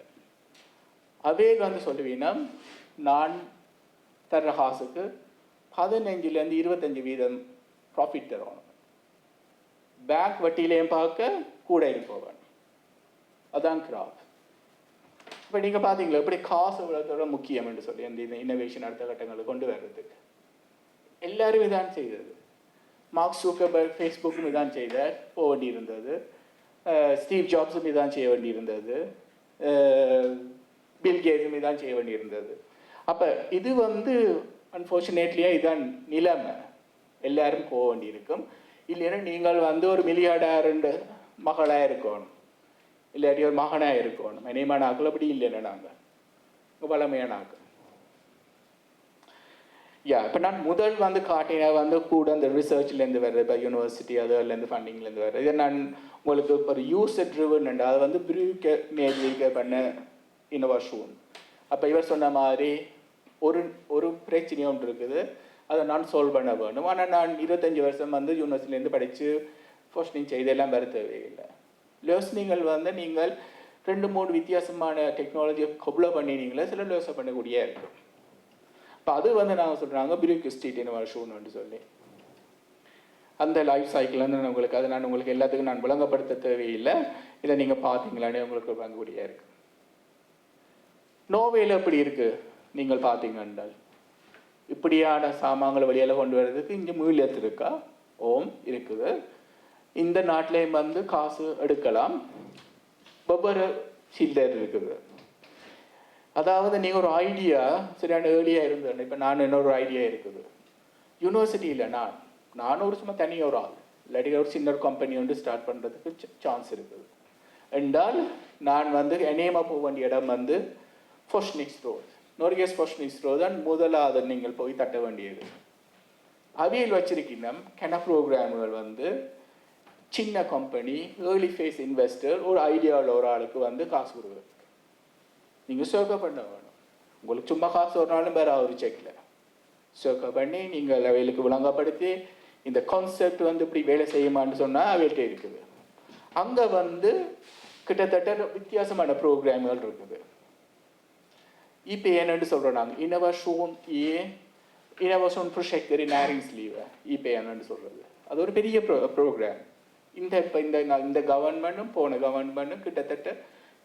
அவையில் வந்து சொல்லுவீங்கன்னா நான் தர்ற காசுக்கு 15% 25% ப்ராஃபிட் தருவாங்க. பேங்க் வட்டியிலையும் பார்க்க கூட இருப்பவன். அதான் கிராஃப். இப்போ நீங்கள் பார்த்தீங்களா எப்படி காசு இவ்வளோத்தோட முக்கியம் என்று சொல்லி அந்த இன்னோவேஷன் அடுத்த கட்டங்களுக்கு கொண்டு வர்றதுக்கு எல்லாரும் இதான் செய்தது. மார்க் ஜூக்கர்பர்க் ஃபேஸ்புக்கும் இதான் செய்தார், போக வேண்டியிருந்தது. ஸ்டீவ் ஜாப்ஸும் இதான் செய்ய வேண்டியிருந்தது. பில் கேட்ஸும் இதான் செய்ய வேண்டியிருந்தது. அப்போ இது வந்து அன்ஃபார்ச்சுனேட்லியாக இதான் நிலைமை. எல்லாரும் போக வேண்டியிருக்கும். இல்லைன்னா நீங்கள் வந்து ஒரு மில்லியார்டர் மகளாக இருக்கணும், இல்லாட்டி ஒரு மகனாக இருக்கணும். இனிமான ஆக்கள் அப்படி இல்லைன்னா நாங்கள் பழமையான ஆக்கள். இப்போ நான் முதல் வந்து காட்டின வந்து கூட அந்த ரிசர்ச்லேருந்து வர்றது இப்போ யூனிவர்சிட்டி அதுலேருந்து ஃபண்டிங்லேருந்து வர்றது இதை நான் உங்களுக்கு ஒரு யூசர் ட்ரிவன் அது வந்து ப்ரூக்க மேஜிக்க பண்ண இன்னோவேஷன். அப்போ இவர் சொன்ன மாதிரி ஒரு பிரச்சனையும் ஒன்று இருக்குது, அதை நான் சால்வ் பண்ண வேணும். ஆனால் நான் 25 வருஷம் வந்து யூனிவர்சிட்டிலேருந்து படித்து ஃபோஸ்டிங் செய்தெல்லாம் வர தேவையில்லை. யோசனைகள் வந்து நீங்கள் 2-3 வித்தியாசமான டெக்னாலஜியை கொப்ளோ பண்ணினீங்களே சில யோசனை பண்ணக்கூடிய இருக்கும். இப்போ அது வந்து நாங்கள் சொல்கிறாங்க பிரிக் ஸ்ட்ரீட் இன்னோவேஷன் சொல்லி அந்த லைஃப் சைக்கிள் வந்து உங்களுக்கு அதை நான் உங்களுக்கு எல்லாத்துக்கும் நான் விளங்கப்படுத்த தேவையில்லை. இதை நீங்கள் பார்த்தீங்களானே உங்களுக்கு வாங்கக்கூடிய இருக்கு. நோவேல எப்படி இருக்குது நீங்கள் பார்த்தீங்கன்றால் இப்படியான சாமான்களை வழியால் கொண்டு வர்றதுக்கு இங்கே மூலியத்து இருக்கா? ஓம் இருக்குது. இந்த நாட்டிலையும் வந்து காசு எடுக்கலாம், ஒவ்வொரு சில்லர் இருக்குது. அதாவது நீங்கள் ஒரு ஐடியா சரியான ஏர்லியாக இருந்தேன். இப்போ நான் இன்னொரு ஐடியா இருக்குது யூனிவர்சிட்டியில் நான் ஒரு சும்மா தனியாக ஒரு ஆள் இல்லாட்டி ஒரு சின்ன கம்பெனி வந்து ஸ்டார்ட் பண்ணுறதுக்கு சான்ஸ் இருக்குது என்றால் நான் வந்து என்னேமா போக வேண்டிய இடம் வந்து ஃபோஸ்னிக்ஸ் ரோட், நோர்கேஸ் ஃபோஸ்னிக்ஸ் ரோட் தான் முதலாவது நீங்கள் போய் தட்ட வேண்டியது. அவியல் வச்சிருக்கணும் கென ப்ரோக்ராம்கள் வந்து சின்ன கம்பெனி ஏர்லி ஃபேஸ் இன்வெஸ்டர் ஒரு ஐடியாவில் ஒரு ஆளுக்கு வந்து காசு கொடுக்குறது. நீங்கள் சர்க்கை பண்ண வேணும். உங்களுக்கு சும்மா காசு ஒரு நாளும் வேறு ஒரு செக்கில் சர்க்கை பண்ணி நீங்கள் அவைகளுக்கு விளங்கப்படுத்தி இந்த கான்செப்ட் வந்து இப்படி வேலை செய்யுமான்னு சொன்னால் அவைகிட்ட இருக்குது. அங்கே வந்து கிட்டத்தட்ட வித்தியாசமான ப்ரோக்ராம்கள் இருக்குது. இப்போ என்னென்னு சொல்கிறோம் நாங்கள் இன்னோவேஷன் ப்ரொஜெக்ட் நேரிங்ஸ்லீவை இப்போ என்னென்னு சொல்கிறது அது ஒரு பெரிய ப்ரோக்ராம். இப்போ இந்த கவர்மெண்ட்டும் போன கவர்மெண்ட்டும் கிட்டத்தட்ட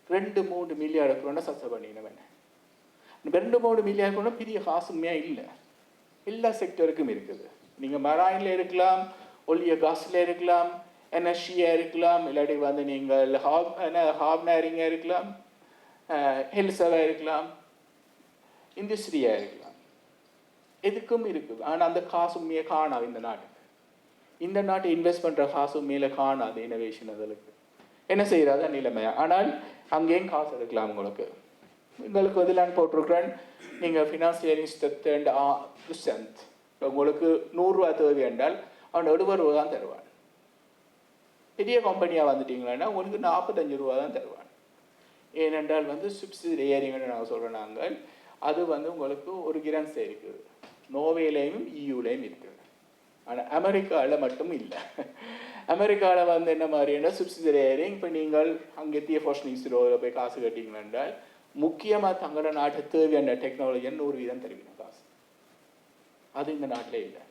2-3 மில்லியன் கொண்ட சஸ்ஸை பண்ணினவன். 2-3 மில்லியன் கொண்ட பெரிய காசுமே இல்லை, எல்லா செக்டருக்கும் இருக்குது. நீங்கள் மராயினில் இருக்கலாம், ஒலிய காசில் இருக்கலாம், என்எஸ்சியாக இருக்கலாம், இல்லாட்டி வந்து நீங்கள் ஹாப்னரிங்காக இருக்கலாம், ஹெல்ஸாக இருக்கலாம், இண்டஸ்ட்ரியாக இருக்கலாம், எதுக்கும் இருக்குது. ஆனால் அந்த காசு உண்மையை காணாது இந்த நாட்டை இன்வெஸ்ட் பண்ணுற காசு மேலே காணாது இனோவேஷன். அதுக்கு என்ன செய்கிறாத நிலைமையா? ஆனால் அங்கேயும் காசு எடுக்கலாம். உங்களுக்கு வந்து நான் போட்டிருக்கிறேன், நீங்கள் ஃபினான்சியல் இன்ஸ்ட்ரக்டர் உங்களுக்கு 100 ரூபா தேவை என்றால் அவன் 70 ரூபா தான் தருவான். பெரிய கம்பெனியாக வந்துட்டீங்களா உங்களுக்கு 45 ரூபா தான் தருவான். ஏனென்றால் வந்து சப்சிடியரிங்கன்னு நாங்கள் சொல்கிறோம் நாங்கள். அது வந்து உங்களுக்கு ஒரு கிரான்ஸ் இருக்குது, நோவேலையும் இயூலையும் இருக்குது. ஆனால் அமெரிக்காவில் மட்டும் இல்லை. அமெரிக்காவில் வந்து என்ன மாதிரியான சப்சிடியரிங் இப்போ நீங்கள் அங்கே ஃபோஸ்னிக்ஸ் ரோவில் போய் காசு கட்டிங்களா என்றால் முக்கியமாக தங்களோட நாட்டு தேவையான டெக்னாலஜி 100% தருவீங்க காசு. அது இந்த நாட்டிலே இல்லை.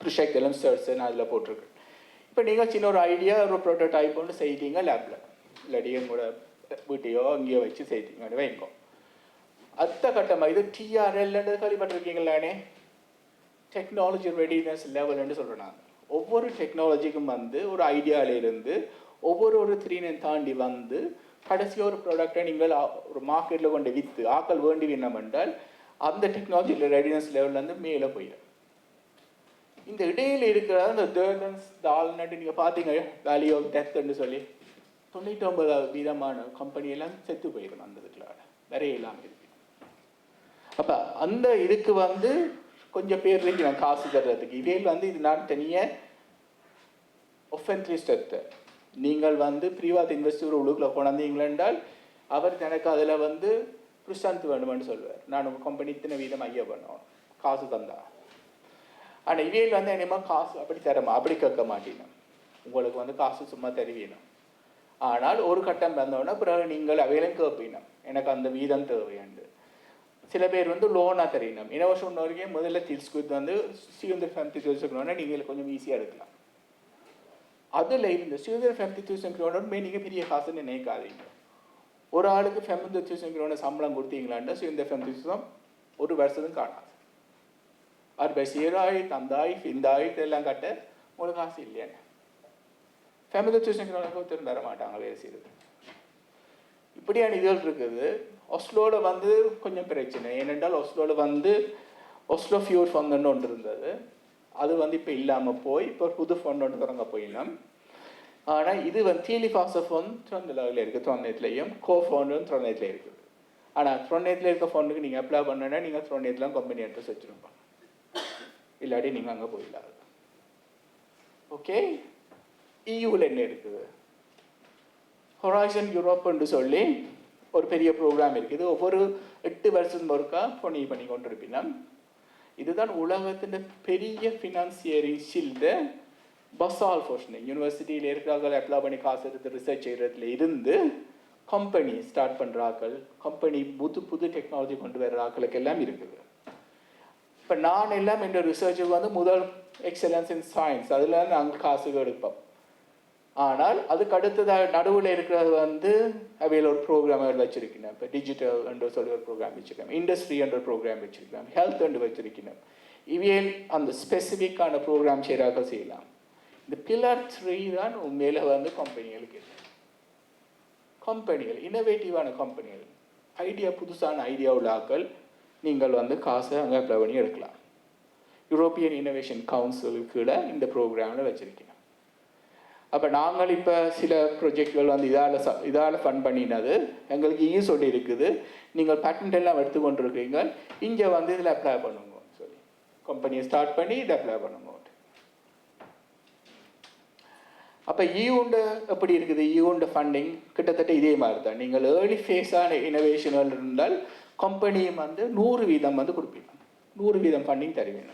ப்ரொஜெக்ட் எல்லாம் சர்ச் நான் அதில் போட்டிருக்கேன். இப்போ நீங்கள் சின்ன ஒரு ஐடியா ஒரு ப்ரோட்டோடைப் ஒன்று செய்தீங்க லேபில், இல்லாட்டி கூட வீட்டையோ அங்கேயோ வச்சு செய்தீங்க வைங்கோ. அடுத்த கட்டமாக இது TRL கேள்விப்பட்டிருக்கீங்களானே, டெக்னாலஜி ரெடினஸ் லெவல்னு சொல்கிறோம் நாங்கள். ஒவ்வொரு டெக்னாலஜிக்கும் வந்து ஒரு ஐடியாவிலிருந்து ஒவ்வொரு 3 தாண்டி வந்து கடைசியாக ஒரு ப்ராடக்டை நீங்கள் ஒரு மார்க்கெட்டில் கொண்டு விற்று ஆக்கள் வேண்டி விண்ணம் என்றால் அந்த டெக்னாலஜி ரெடினஸ் லெவல்லேருந்து மேலே போயிடும். இந்த இடையில் இருக்கிற அந்த தால்நட்டு நீங்கள் பார்த்தீங்க வேல்யூ ஆஃப் டெத்ன்னு சொல்லி 99% கம்பெனியெல்லாம் செத்து போயிடும். அந்த இதுக்குள்ள நிறைய இல்லாமல் இருக்கு. அப்போ அந்த இதுக்கு வந்து கொஞ்சம் பேர் இருக்கு நான் காசு தர்றதுக்கு. இடையில் வந்து இது நான் தனியாக ஒஃபென்ட்ரிஸ்ட் நீங்கள் வந்து ப்ரீவாத் இன்வெஸ்டர் உள்ளுக்குள்ளே கொண்டாந்தீங்களா என்றால் அவர் எனக்கு அதில் வந்து ப்ரிசன்ட் வேணுமென்னு சொல்லுவார். நான் உங்கள் கம்பெனி இத்தனை வீதம் ஐயா பண்ணணும் காசு தந்தா. ஆனால் இவையில் வந்து என்னமா காசு அப்படி தரமா அப்படி கேட்க மாட்டேன். உங்களுக்கு வந்து காசு சும்மா தருவீனும். ஆனால் ஒரு கட்டம் வந்தோடனே பிறகு நீங்கள் அவையிலும் கேட்பீனும் எனக்கு அந்த வீதம் தேவையாண்டு. சில பேர் வந்து லோனாக தரணும். இன்னோவேஷன் வரைக்கும் முதல்ல தில்ஸ்குத் வந்து 350,000 நீங்கள் கொஞ்சம் ஈஸியாக எடுக்கலாம். அதில் இருந்து 350,000 நீங்கள் பெரிய காசுன்னு நினைக்காதீங்க. ஒரு ஆளுக்கு 50,000 சம்பளம் கொடுத்தீங்களான்னா 350,000 ஒரு வருஷத்துக்கு காணாது. அது பை 7,000 அந்த எல்லாம் கட்ட உங்களுக்கு காசு இல்லையானே. 50,000 திரும்ப தர மாட்டாங்க வேலை செய்யுது. இப்படியான இதுகள் இருக்குது. ஒஸ்லோவில் வந்து கொஞ்சம் பிரச்சனை. ஏனென்றால் ஒஸ்லோவில் வந்து ஒஸ்லோ ஃபியூர் ஃபண்டுன்னு ஒன்று இருந்தது. அது வந்து இப்போ இல்லாமல் போய் இப்போ புது ஃபண்ட் ஒன்று தொடங்க போயிடலாம். ஆனால் இது வந்து தீலிஃபாச ஃபண்ட் த்ரொன்னேத்தில் இருக்குது, த்ரொன்னேட்லேயும் கோ ஃபண்டும் த்ரொன்னேத்தில் இருக்குது. ஆனால் த்ரொன்னேத்தில் இருக்க ஃபண்டுக்கு நீங்கள் அப்ளை பண்ணனா நீங்கள் த்ரொன்னேட்லாம் கம்பெனி அட்ரஸ் வச்சுருப்போம். இல்லாட்டி நீங்கள் அங்கே போயிடலாம். ஓகே, இயூவில் என்ன இருக்குது? ஹொரைசன் யூரோப்னு சொல்லி ஒரு பெரிய ப்ரோக்ராம் இருக்குது. ஒவ்வொரு 8 வருஷம் ஒருக்கா பண்ணி கொண்டிருப்பினா இதுதான் உலகத்தின் பெரிய ஃபினான்சியரிங் ஷீல்டு. பசால் ஃபோர்ஷன் யூனிவர்சிட்டியில் இருக்கிறார்கள் அப்ளை பண்ணி காசு எடுத்து ரிசர்ச் செய்கிறதுல இருந்து கம்பெனி ஸ்டார்ட் பண்ணுறாக்கள், கம்பெனி புது டெக்னாலஜி கொண்டு வர்ற ஆக்களுக்கு எல்லாம் இருக்குது. இப்போ நான் எல்லாம் இந்த ரிசர்ச்சுக்கு வந்து முதல் எக்ஸலன்ஸ் இன் சயின்ஸ் அதில் நாங்கள் காசுகள் எடுப்போம். ஆனால் அதுக்கு அடுத்ததாக நடுவில் இருக்கிறது வந்து அவையில் ஒரு ப்ரோக்ராம் வச்சிருக்கணும். இப்போ டிஜிட்டல் என்று சொல்லி ஒரு ப்ரோக்ராம் வச்சுருக்கோம், இண்டஸ்ட்ரி என்ற ப்ரோக்ராம் வச்சுருக்கோம், ஹெல்த் என்று வச்சிருக்கணும். இவையில் அந்த ஸ்பெசிஃபிக்கான ப்ரோக்ராம் செய்யலாம். இந்த பில்லர் 3 தான் உண்மையில வந்து கம்பெனிகளுக்கு இன்னோவேட்டிவான கம்பெனிகள், புதுசான ஐடியா உள்ள ஆக்கள் நீங்கள் வந்து காசை அங்கே அப்ளை பண்ணி எடுக்கலாம். யூரோப்பியன் இன்னோவேஷன் கவுன்சிலுக்கு இந்த ப்ரோக்ராமில் வச்சிருக்கேன். அப்போ நாங்கள் இப்போ சில ப்ரொஜெக்ட்கள் வந்து இதால் ஃபண்ட் பண்ணினது எங்களுக்கு சொல்லி இருக்குது. நீங்கள் பேட்டன்ட் எல்லாம் எடுத்துக்கொண்டு இருக்கீங்க, இங்கே வந்து இதில் அப்ளை பண்ணுங்க சொல்லி கம்பெனியை ஸ்டார்ட் பண்ணி இதை அப்ளை பண்ணுங்க. அப்போ ஈவுண்ட எப்படி இருக்குது? ஈவுண்ட ஃபண்டிங் கிட்டத்தட்ட இதே மாதிரி தான். நீங்கள் ஏர்லி ஃபேஸான இனோவேஷனில் இருந்தால் கம்பெனியும் வந்து 100% வந்து கொடுப்பீங்க, 100% ஃபண்டிங் தருவீங்க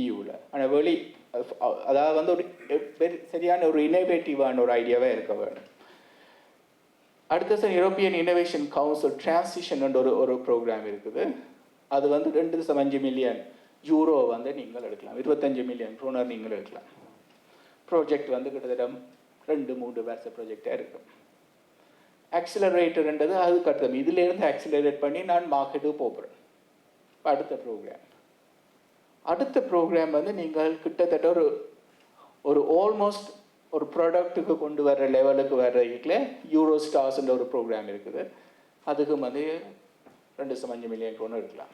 ஈவில். ஆனால் அதாவது வந்து ஒரு சரியான ஒரு இனோவேட்டிவான ஒரு ஐடியாவே இருக்க வேண்டும். அடுத்த யூரோப்பியன் இன்னோவேஷன் கவுன்சில் டிரான்சிஷன் ஒரு ப்ரோக்ராம் இருக்குது. அது வந்து 2.5 மில்லியன் யூரோ வந்து நீங்கள் எடுக்கலாம், 25 மில்லியன் க்ரோனர் நீங்கள் எடுக்கலாம். ப்ராஜெக்ட் வந்து கிட்டத்தட்ட 2-3 வருஷ ப்ராஜெக்டாக இருக்கும். ஆக்சிலரேட்டர்ன்றது அதுக்கு அடுத்தது இதிலேருந்து ஆக்சிலரேட் பண்ணி நான் மார்க்கெட்டுக்கு போகிறேன். அடுத்த ப்ரோக்ராம் வந்து நீங்கள் கிட்டத்தட்ட ஒரு ஆல்மோஸ்ட் ஒரு ப்ராடக்ட்டுக்கு கொண்டு வர்ற லெவலுக்கு வர்றதுல யூரோ ஸ்டார்ஸ்ன்ற ஒரு ப்ரோக்ராம் இருக்குது. அதுக்கு வந்து 2.5 மில்லியன் க்ரோனர் இருக்கலாம்.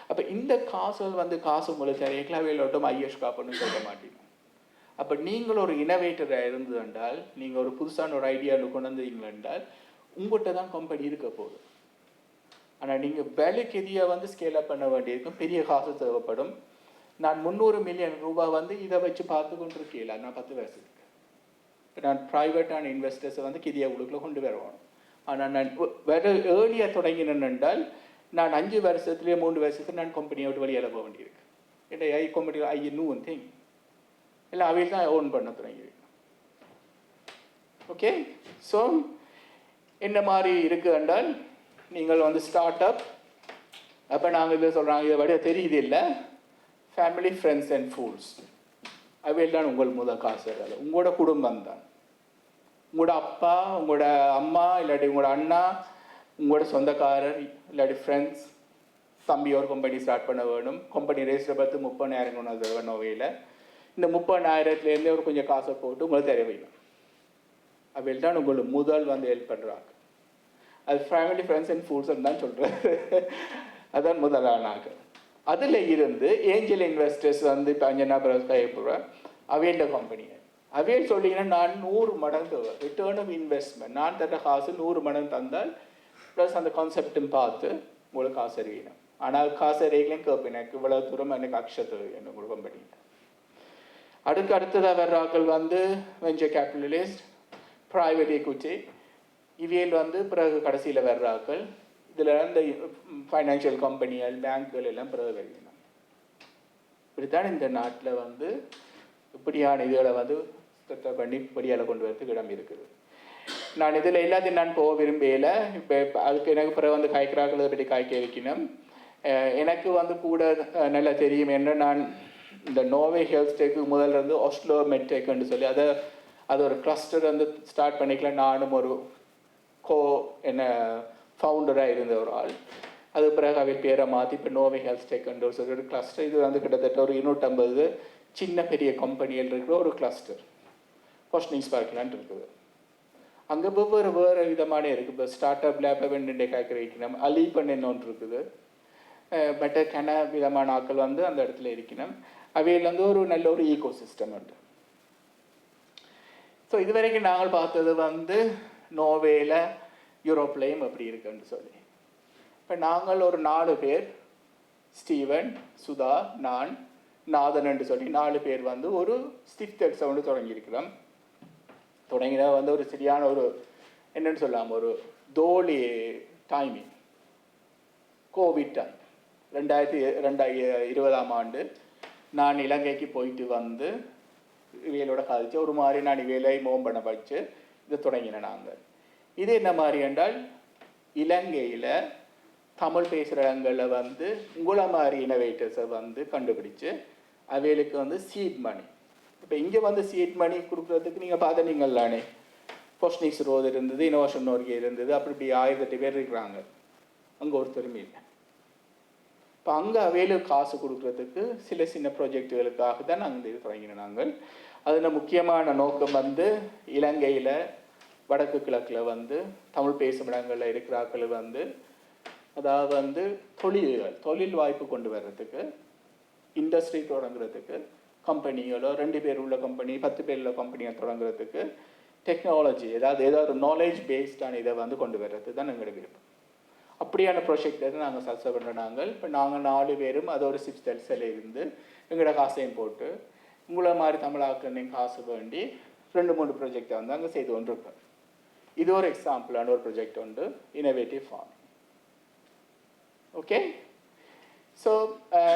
அப்போ இந்த காசுகள் வந்து காசு உங்களுக்கு தெரியக்கலாம், வேலோட்டம் ஐஎஸ் காப்புன்னு சொல்ல மாட்டீங்க. அப்போ நீங்கள் ஒரு இனோவேட்டராக இருந்தது என்றால், நீங்கள் ஒரு புதுசான ஒரு ஐடியாவில் கொண்டு வந்தீங்க என்றால் உங்கள்கிட்ட தான் கம்பெனி இருக்க போகுது. ஆனால் நீங்கள் வேலைக்கு எதியாக வந்து ஸ்கேல் அப் பண்ண வேண்டியிருக்கும், பெரிய காசு தேவைப்படும். நான் 300 மில்லியன் ரூபாய் வந்து இதை வச்சு பார்த்து கொண்டு இருக்கல, நான் 10 வருஷத்துக்கு. நான் ப்ரைவேட்டான இன்வெஸ்டர்ஸை வந்து கிதியா உங்களுக்குள்ள கொண்டு வருவானு. ஆனால் நான் வேறு ஏர்லியாக தொடங்கினேன் என்றால் நான் 5 வருஷத்துலேயே 3 வருஷத்துல நான் கம்பெனியை விட்டு வெளியில் போக வேண்டியிருக்கு. ஏன்னா கம்பெனி இன்னும் ஒன் திங் எல்லாம் அவையில் தான் ஓன் பண்ண தொடங்கிடுவேன். ஓகே, ஸோ என்ன மாதிரி இருக்குது என்றால் நீங்கள் வந்து ஸ்டார்ட் அப். அப்போ நாங்கள் இதை சொல்கிறாங்க, இதை விட தெரியுது இல்லை, ஃபேமிலி ஃப்ரெண்ட்ஸ் அண்ட் ஃபூல்ஸ் அவையில் தான் உங்கள் முதல் காசு. உங்களோட குடும்பம் தான், உங்களோட அப்பா, உங்களோட அம்மா, இல்லாட்டி உங்களோட அண்ணா, உங்களோட சொந்தக்காரர், இல்லாட்டி ஃப்ரெண்ட்ஸ். தம்பி ஒரு கம்பெனி ஸ்டார்ட் பண்ண வேணும், கம்பெனி ரேஸில் பார்த்து 30,000 கொண்டு வேணும். வகையில் இந்த 30,000லேருந்தே ஒரு கொஞ்சம் காசை போட்டு உங்களுக்கு தெரிய வைக்கணும். அவையில் தான் உங்களுக்கு முதல் வந்து ஹெல்ப் பண்ணுறாங்க. அது ஃபேமிலி ஃப்ரெண்ட்ஸ் அண்ட் ஃபூல்ஸ் தான் சொல்கிறேன். அதான் முதலானாங்க. அதில் இருந்து ஏஞ்சல் இன்வெஸ்டர்ஸ் வந்து இப்போ 5 கைப்போகிறேன் அவையோட கம்பெனியை. அவையில் சொல்லிங்கன்னா நான் 100 மடங்கு ரிட்டர்ன் ஆஃப் இன்வெஸ்ட்மெண்ட், நான் தர காசு 100 மடங்கு தந்தால் ப்ளஸ் அந்த கான்செப்டும் பார்த்து உங்களுக்கு காசு அறிவிக்கணும். ஆனால் காசு அறிவிக்கலையும் கேட்பேன், எனக்கு இவ்வளோ தூரம் எனக்கு அக்ஷத்தை வேணும் உங்களோட கம்பெனியில். அடுத்ததாக வர்ற ஆக்கள் வந்து வெஞ்சர் கேபிட்டலிஸ்ட், ப்ரைவேட் எக்விட்டி, இவையில் வந்து பிறகு கடைசியில் வர்ற ஆக்கள். இதில் இந்த ஃபைனான்ஷியல் கம்பெனிகள், பேங்க்குகள் எல்லாம் பிறகு வருகிறாங்க. இப்படித்தான் இந்த நாட்டில் வந்து இப்படியான இதுகளை வந்து சுத்தம் பண்ணி இப்படியால் கொண்டு வரதுக்கு இடம் இருக்குது. நான் இதில் எல்லாத்தையும் நான் போக விரும்பல. இப்போ அதுக்கு எனக்கு பிறகு வந்து காய்க்கிறாக்களை பற்றி காய்க்க வைக்கணும். எனக்கு வந்து கூட நல்லா தெரியும் என்ன, நான் இந்த நோவே ஹெல்த் டெக்கு முதல்ல இருந்து ஆஸ்லோ மெட்டெக்னு சொல்லி அது ஒரு கிளஸ்டர் வந்து ஸ்டார்ட் பண்ணிக்கலாம். நானும் ஒரு ஃபவுண்டராக இருந்த ஒரு ஆள். அது பிறகு அவை பேரை மாற்றி இப்போ நோவே ஹெல்த் டெக்னு சொல்லி ஒரு கிளஸ்டர். இது வந்து கிட்டத்தட்ட ஒரு 250 சின்ன பெரிய கம்பெனிகள் இருக்கிற ஒரு கிளஸ்டர். கொஸ்டினிங்ஸ் பார்க்கலான்ட்டு இருக்குது. அங்கே வேறு விதமான இருக்குது. இப்போ ஸ்டார்ட் அப் லேப் வெண்டே காய்க்கிற வைக்கணும், அலீபன்னு ஒன்று இருக்குது. பட் விதமான ஆக்கள் வந்து அந்த இடத்துல இருக்கணும். அவையில் வந்து ஒரு நல்ல ஒரு ஈகோ சிஸ்டம் உண்டு. ஸோ இது வரைக்கும் நாங்கள் பார்த்தது வந்து நோவேல யூரோப்லேயும் எப்படி இருக்குன்னு சொல்லி. இப்போ நாங்கள் ஒரு 4 பேர், ஸ்டீவன், சுதா, நான், நாதன் என்று சொல்லி 4 பேர் வந்து ஒரு ஸ்டிஃப்டர்ஸை வந்து தொடங்கியிருக்கிறோம். தொடங்கினா வந்து ஒரு சரியான ஒரு என்னன்னு சொல்லலாம், ஒரு தோழி டைமிங் கோவிட் டைம் 2020ஆம் ஆண்டு நான் இலங்கைக்கு போயிட்டு வந்து இவையோட கழிச்சு ஒரு மாதிரி நான் இவையிலை பண்ண வச்சு இதை தொடங்கினேன் நாங்கள். இது என்ன மாதிரி என்றால் இலங்கையில் தமிழ் பேசுகிற இடங்களில் வந்து உங்களை மாதிரி இனோவேட்டர்ஸை வந்து கண்டுபிடிச்சு அவைகளுக்கு வந்து சீட் மணி, இப்போ இங்கே வந்து சீட் மணி கொடுக்குறதுக்கு நீங்கள் பார்த்தீங்களானே, பொஸ்னிக்ஸ் ரோடு இருந்தது, இனோவேஷன் ஒர்க் இருந்தது, அப்படி இப்படி 1008 பேர் இருக்கிறாங்க, அங்கே ஒருத்தருமே இல்லை. இப்போ அங்கே அவைகளுக்கு காசு கொடுக்குறதுக்கு சில சின்ன ப்ராஜெக்டுகளுக்காக தான் நாங்கள் இது தொடங்கினோம். நாங்கள் அதில் முக்கியமான நோக்கம் வந்து இலங்கையில் வடக்கு கிழக்கில் வந்து தமிழ் பேசும் இடங்களில் இருக்கிறார்கள் வந்து அதாவது வந்து தொழில் வாய்ப்பு கொண்டு வர்றதுக்கு, இண்டஸ்ட்ரி தொடங்குறதுக்கு, கம்பெனிகளோ 2 பேர் உள்ள கம்பெனி 10 பேர் உள்ள கம்பெனியை தொடங்குறதுக்கு டெக்னாலஜி ஏதாவது ஒரு நாலேஜ் பேஸ்டான இதை வந்து கொண்டு வர்றது தான் எங்களோட விருப்பம். அப்படியான ப்ராஜெக்டை நாங்கள் சக்ஸஸ் பண்ணுற நாங்கள் இப்போ நாங்கள் 4 பேரும் அது ஒரு 6 டெல்ஸில் இருந்து எங்களோட காசையும் போட்டு உங்களை மாதிரி தமிழாக்கண்ணையும் காசு வேண்டி 2-3 ப்ராஜெக்டை வந்து அங்கே செய்து கொண்டிருக்கோம். இது ஒரு எக்ஸாம்பிளான ஒரு ப்ராஜெக்ட் உண்டு, இனோவேட்டிவ் ஃபார்மிங். ஓகே, ஸோ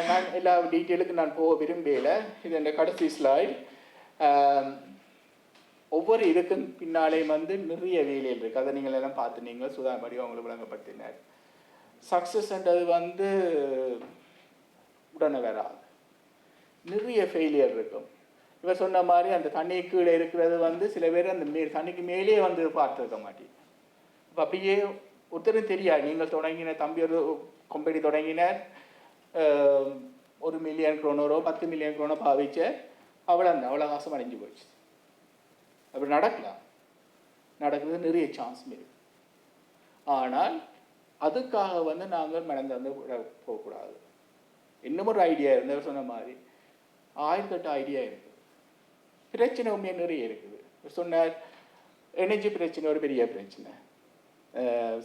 நான் எல்லா டீட்டெயிலுக்கு நான் போக விரும்பல. இது இந்த கடைசி ஸ்லைட். ஒவ்வொரு இதுக்கும் பின்னாலே வந்து நிறைய வேலைகள் இருக்குது, அதை நீங்கள் எல்லாம் பார்த்துனீங்க, சுதாமரி அவங்களை விளங்கப்படுத்தினார். சக்ஸஸ்ன்றது வந்து உடனே வராது, நிறைய ஃபெயிலியர் இருக்கும். இவர் சொன்ன மாதிரி அந்த தண்ணி கீழே இருக்கிறது வந்து சில பேர் அந்த தண்ணிக்கு மேலேயே வந்து பார்த்துருக்க மாட்டேங்க. இப்போ அப்படியே ஒருத்தரும் தெரியாது, நீங்கள் தொடங்கின தம்பி ஒரு கம்பெனி தொடங்கினார், 1 மில்லியன் க்ரோனரோ 10 மில்லியன் க்ரோனோ பாவிச்ச அவ்வளோ காசம் அடைஞ்சு போயிடுச்சு. அப்படி நடக்கலாம், நடக்கிறது நிறைய சான்ஸ் இருக்கு. ஆனால் அதுக்காக வந்து நாங்கள் மனந்து வந்து போகக்கூடாது. இன்னும் ஒரு ஐடியா இருந்தவர் சொன்ன மாதிரி 1008 ஐடியா இருக்குது, பிரச்சனை உண்மையாக நிறைய இருக்குது. சொன்னார் எனர்ஜி பிரச்சனை ஒரு பெரிய பிரச்சனை,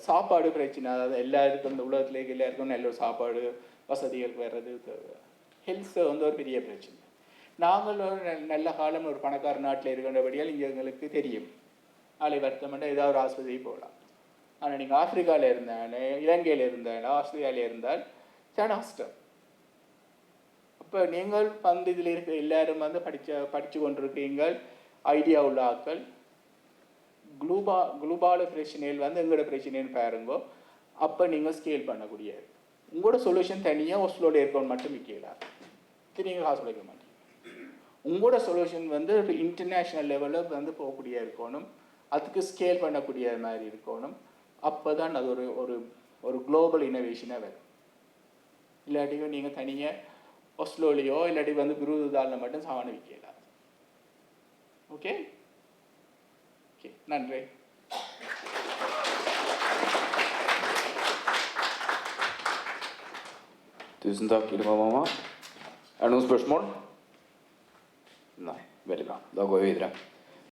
சாப்பாடு பிரச்சனை, அதாவது எல்லாருக்கும் இந்த உலகத்துல எல்லாருக்கும் நல்ல ஒரு சாப்பாடு வசதிகள் வர்றது, ஹெல்த் வந்து ஒரு பெரிய பிரச்சனை. நாங்கள் ஒரு நல்ல காலம் ஒரு பணக்கார நாட்டில் இருக்கின்றபடியால் இங்கே எங்களுக்கு தெரியும், நாளை வருத்தமெண்டா ஏதாவது ஒரு ஆஸ்பத்திரி போகலாம். ஆனால் நீங்கள் ஆப்பிரிக்காவில் இருந்தால், இலங்கையில் இருந்தால், ஆஸ்திரேலியாவில் இருந்தால் கஷ்டம். அப்போ நீங்கள் வந்து இதில் இருக்க எல்லாரும் வந்து படித்து கொண்டிருக்கீங்கள், ஐடியா உள்ள ஆக்கள், குளோபால பிரச்சனைகள் வந்து எங்களோட பிரச்சனைன்னு பாருங்கோ. அப்போ நீங்கள் ஸ்கேல் பண்ணக்கூடியது. உங்களோட சொல்யூஷன் தனியாக ஒஸ்லோட இருக்கணும் மட்டும் விற்கலாம், நீங்கள் காசு உழைக்க மாட்டீங்க. உங்களோட சொல்யூஷன் வந்து இன்டர்நேஷ்னல் லெவலில் வந்து போகக்கூடிய இருக்கணும், அதுக்கு ஸ்கேல் பண்ணக்கூடிய மாதிரி இருக்கணும். அப்போ தான் அது ஒரு குளோபல் இனோவேஷனாக வரும். இல்லாட்டியும் நீங்கள் தனியாக ஒஸ்லோலையோ இல்லாட்டி வந்து குருதாலில் மட்டும் சாமான விற்கலாம். ஓகே ஓகே, நன்றி. Tusen takk, Ylva mamma. Er det noen spørsmål? Nei, veldig bra. Da går vi videre.